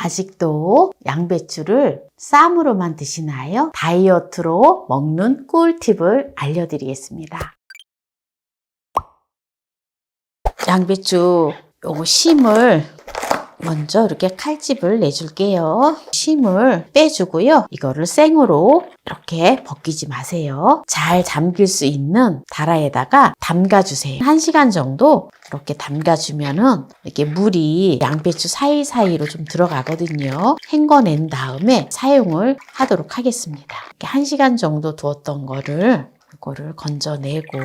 아직도 양배추를 쌈으로만 드시나요? 다이어트로 먹는 꿀팁을 알려드리겠습니다. 양배추 요거 심을 먼저 이렇게 칼집을 내줄게요. 심을 빼주고요. 이거를 생으로 이렇게 벗기지 마세요. 잘 잠길 수 있는 다라에다가 담가주세요. 1시간 정도 이렇게 담가주면은 이렇게 물이 양배추 사이사이로 좀 들어가거든요. 헹궈낸 다음에 사용을 하도록 하겠습니다. 이렇게 1시간 정도 두었던 거를 이거를 건져내고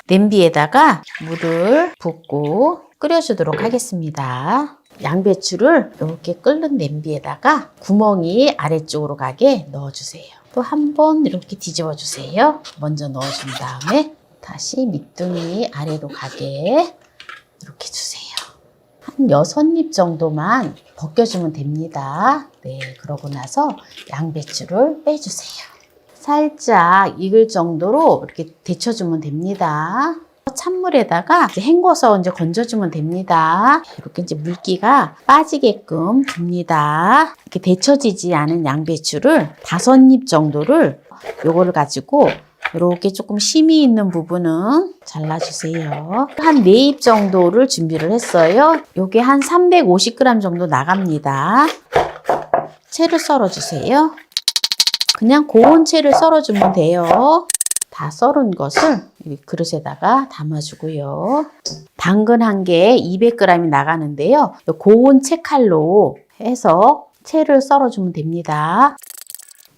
냄비에다가 물을 붓고 끓여주도록 하겠습니다. 양배추를 이렇게 끓는 냄비에다가 구멍이 아래쪽으로 가게 넣어주세요. 또 한 번 이렇게 뒤집어 주세요. 먼저 넣어준 다음에 다시 밑둥이 아래로 가게 이렇게 주세요. 한 6입 정도만 벗겨주면 됩니다. 네, 그러고 나서 양배추를 빼주세요. 살짝 익을 정도로 이렇게 데쳐주면 됩니다. 찬물에다가 이제 헹궈서 이제 건져주면 됩니다. 이렇게 이제 물기가 빠지게끔 둡니다. 이렇게 데쳐지지 않은 양배추를 5입 정도를 요거를 가지고 이렇게 조금 심이 있는 부분은 잘라주세요. 한 4입 정도를 준비를 했어요. 요게 한 350g 정도 나갑니다. 채를 썰어주세요. 그냥 고운 채를 썰어주면 돼요. 다 썰은 것을 이 그릇에다가 담아주고요. 당근 한 개에 200g이 나가는데요. 고운 채칼로 해서 채를 썰어주면 됩니다.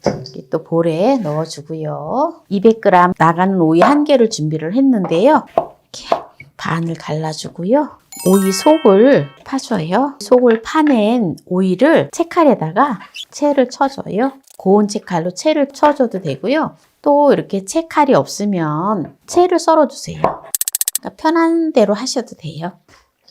이렇게 또 볼에 넣어주고요. 200g 나가는 오이 1개를 준비를 했는데요. 이렇게 반을 갈라주고요. 오이 속을 파줘요. 속을 파낸 오이를 채칼에다가 채를 쳐줘요. 고운 채칼로 채를 쳐줘도 되고요. 또 이렇게 채칼이 없으면 채를 썰어주세요. 그러니까 편한 대로 하셔도 돼요.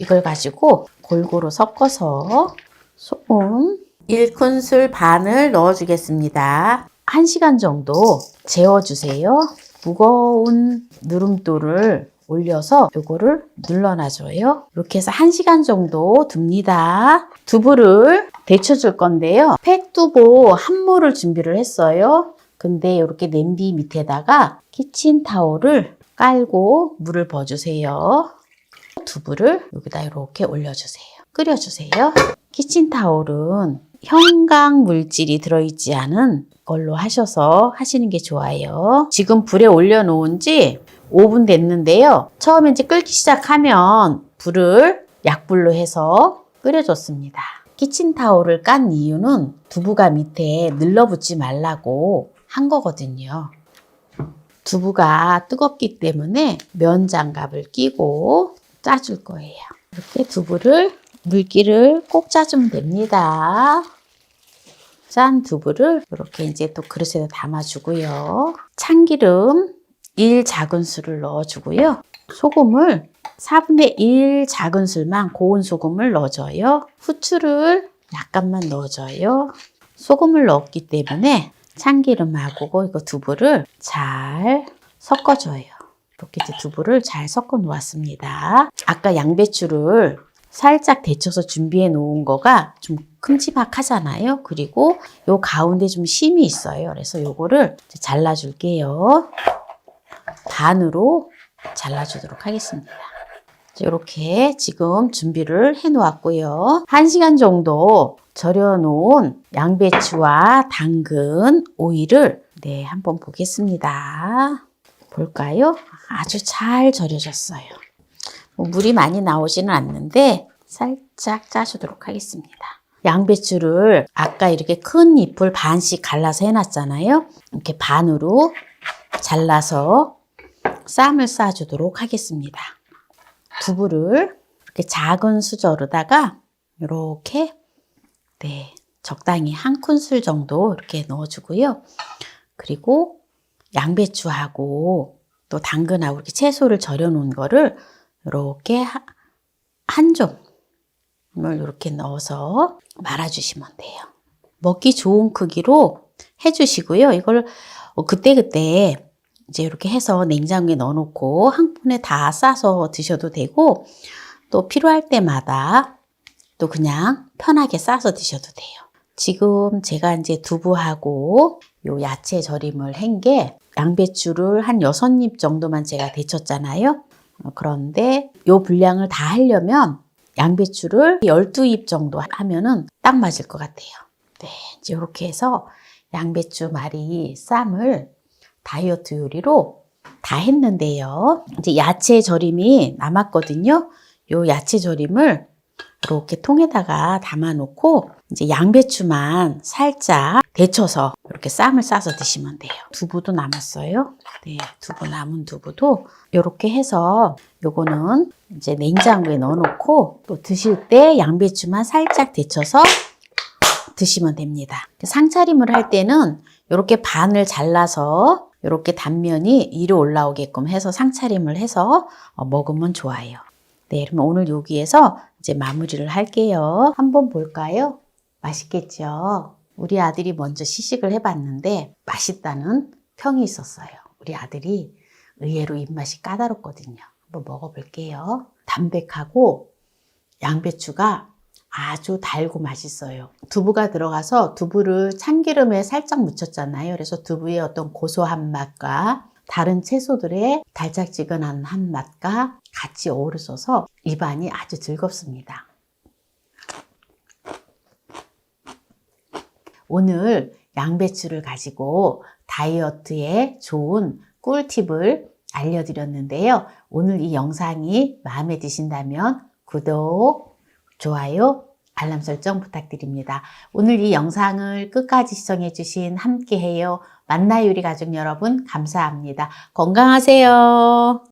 이걸 가지고 골고루 섞어서 소금 1큰술 반을 넣어주겠습니다. 1시간 정도 재워주세요. 무거운 누름돌을 올려서 요거를 눌러놔줘요. 이렇게 해서 1시간 정도 둡니다. 두부를 데쳐줄 건데요. 팩두부 한 모를 준비를 했어요. 근데 이렇게 냄비 밑에다가 키친타올을 깔고 물을 부어주세요. 두부를 여기다 이렇게 올려주세요. 끓여주세요. 키친타올은 형광 물질이 들어있지 않은 걸로 하셔서 하시는 게 좋아요. 지금 불에 올려놓은 지 5분 됐는데요. 처음에 이제 끓기 시작하면 불을 약불로 해서 끓여줬습니다. 키친타올을 깐 이유는 두부가 밑에 늘러붙지 말라고 한 거거든요. 두부가 뜨겁기 때문에 면장갑을 끼고 짜줄 거예요. 이렇게 두부를 물기를 꼭 짜주면 됩니다. 짠 두부를 이렇게 이제 또 그릇에 담아주고요. 참기름 1작은술을 넣어주고요. 소금을 4분의 1 작은술만 고운 소금을 넣어줘요. 후추를 약간만 넣어줘요. 소금을 넣었기 때문에 참기름하고 이거 두부를 잘 섞어줘요. 이렇게 이제 두부를 잘 섞어 놓았습니다. 아까 양배추를 살짝 데쳐서 준비해 놓은 거가 좀 큼지막하잖아요. 그리고 요 가운데 좀 심이 있어요. 그래서 요거를 잘라줄게요. 반으로 잘라주도록 하겠습니다. 이렇게 지금 준비를 해 놓았고요. 1시간 정도 절여 놓은 양배추와 당근, 오이를 한번 보겠습니다. 볼까요? 아주 잘 절여졌어요. 물이 많이 나오지는 않는데 살짝 짜주도록 하겠습니다. 양배추를 아까 이렇게 큰 잎을 반씩 갈라서 해놨잖아요. 이렇게 반으로 잘라서 쌈을 싸주도록 하겠습니다. 두부를 이렇게 작은 수저로다가 이렇게 적당히 1큰술 정도 이렇게 넣어주고요. 그리고 양배추하고 또 당근하고 이렇게 채소를 절여 놓은 거를 이렇게 한 점을 이렇게 넣어서 말아주시면 돼요. 먹기 좋은 크기로 해주시고요. 이걸 그때그때 이제 이렇게 해서 냉장고에 넣어놓고 한 번에 다 싸서 드셔도 되고 또 필요할 때마다 또 그냥 편하게 싸서 드셔도 돼요. 지금 제가 이제 두부하고 요 야채 절임을 한 게 양배추를 한 6입 정도만 제가 데쳤잖아요. 그런데 요 분량을 다 하려면 양배추를 12입 정도 하면은 딱 맞을 것 같아요. 네, 이제 이렇게 해서 양배추 말이 쌈을 다이어트 요리로 다 했는데요. 이제 야채 절임이 남았거든요. 요 야채 절임을 이렇게 통에다가 담아 놓고 이제 양배추만 살짝 데쳐서 이렇게 쌈을 싸서 드시면 돼요. 두부도 남았어요. 네, 두부 남은 두부도 이렇게 해서 요거는 이제 냉장고에 넣어 놓고 또 드실 때 양배추만 살짝 데쳐서 드시면 됩니다. 상차림을 할 때는 이렇게 반을 잘라서 이렇게 단면이 위로 올라오게끔 해서 상차림을 해서 먹으면 좋아요. 네, 그러면 오늘 여기에서 이제 마무리를 할게요. 한번 볼까요? 맛있겠죠? 우리 아들이 먼저 시식을 해봤는데 맛있다는 평이 있었어요. 우리 아들이 의외로 입맛이 까다롭거든요. 한번 먹어볼게요. 담백하고 양배추가 아주 달고 맛있어요. 두부가 들어가서 두부를 참기름에 살짝 묻혔잖아요. 그래서 두부의 어떤 고소한 맛과 다른 채소들의 달짝지근한 한 맛과 같이 어우러져서 입안이 아주 즐겁습니다. 오늘 양배추를 가지고 다이어트에 좋은 꿀팁을 알려드렸는데요. 오늘 이 영상이 마음에 드신다면 구독, 좋아요, 알람 설정 부탁드립니다. 오늘 이 영상을 끝까지 시청해주신 함께해요 만나요 우리 가족 여러분 감사합니다. 건강하세요.